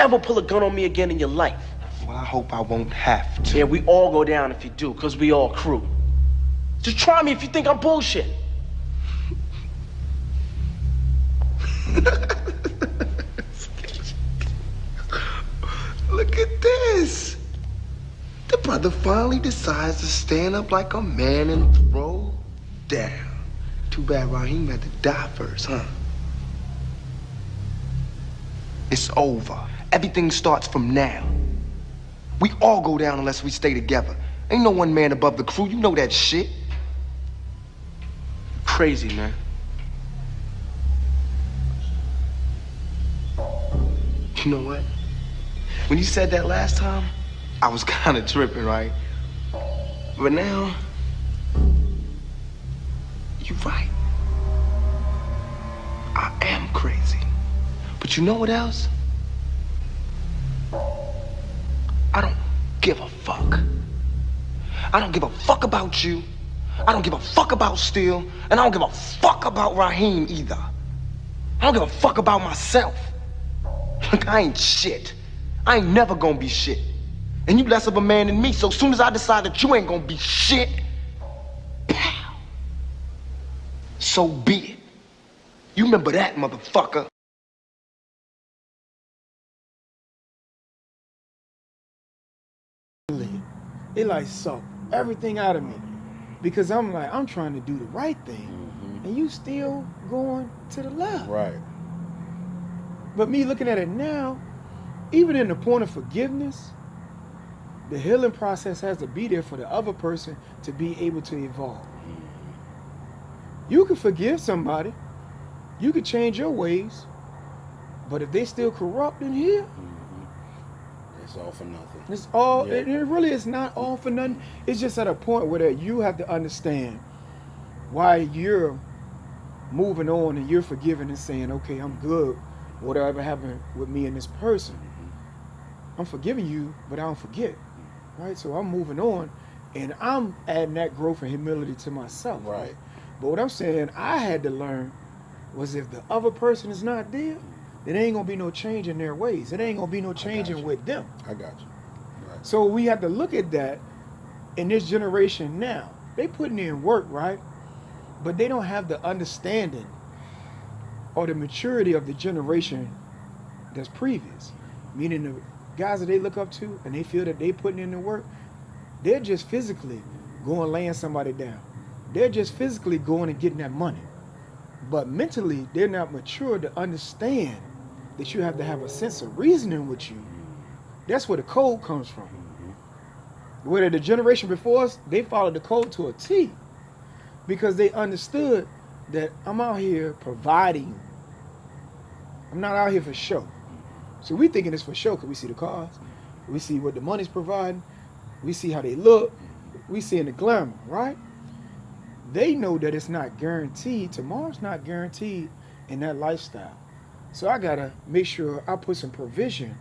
ever pull a gun on me again in your life. Well, I hope I won't have to. Yeah, we all go down if you do, because we all crew. Just try me if you think I'm bullshit. Look at this. The brother finally decides to stand up like a man and throw down. Too bad Raheem had to die first, huh? It's over. Everything starts from now. We all go down unless we stay together. Ain't no one man above the crew. You know that shit. Crazy, man. You know what? When you said that last time, I was kind of tripping, right? But now, you're right. I am crazy. But you know what else? I don't give a fuck. I don't give a fuck about you. I don't give a fuck about Steele. And I don't give a fuck about Raheem either. I don't give a fuck about myself. Look, I ain't shit. I ain't never gonna be shit. And you less of a man than me, so as soon as I decide that you ain't gonna be shit, pow, so be it. You remember that, motherfucker. It like sucked everything out of me because I'm trying to do the right thing, and you still going to the left. Right. But me looking at it now, even in the point of forgiveness, the healing process has to be there for the other person to be able to evolve. You can forgive somebody, you can change your ways, but if they still corrupt in here, it's all for nothing. It's all, it really is not all for nothing. It's just at a point where you have to understand why you're moving on and you're forgiving and saying, okay, I'm good. Whatever happened with me and this person, I'm forgiving you, but I don't forget. Right? So I'm moving on and I'm adding that growth and humility to myself. Right? But what I'm saying I had to learn was if the other person is not there, there ain't gonna be no change in their ways. It ain't gonna be no changing with them. I got you. Right. So we have to look at that in this generation now. They putting in work, right? But they don't have the understanding or the maturity of the generation that's previous. Meaning the guys that they look up to and they feel that they putting in the work, they're just physically going laying somebody down. They're just physically going and getting that money. But mentally, they're not mature to understand that you have to have a sense of reasoning with you. That's where the code comes from. Where the generation before us, they followed the code to a T because they understood that I'm out here providing. I'm not out here for show. So we thinking it's for show because we see the cars, we see what the money's providing, we see how they look, we see in the glamour, right? They know that it's not guaranteed. Tomorrow's not guaranteed in that lifestyle. So I gotta make sure I put some provision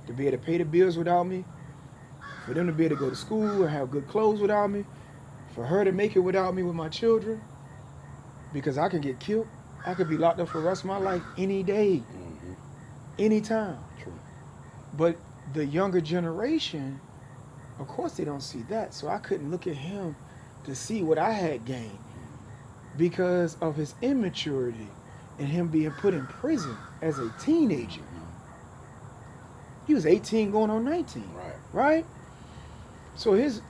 to be able to pay the bills without me, for them to be able to go to school and have good clothes without me, for her to make it without me with my children, because I can get killed. I could be locked up for the rest of my life any day, anytime. True. But the younger generation, of course they don't see that. So I couldn't look at him to see what I had gained because of his immaturity and him being put in prison as a teenager. He was 18 going on 19, right? So his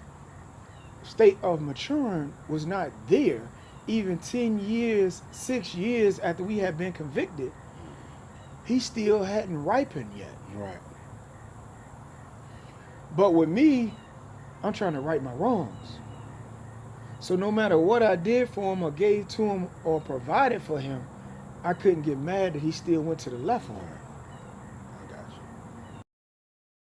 state of maturing was not there. Even 10 years, 6 years after we had been convicted, he still hadn't ripened yet. Right. But with me, I'm trying to right my wrongs. So no matter what I did for him or gave to him or provided for him, I couldn't get mad that he still went to the left on it.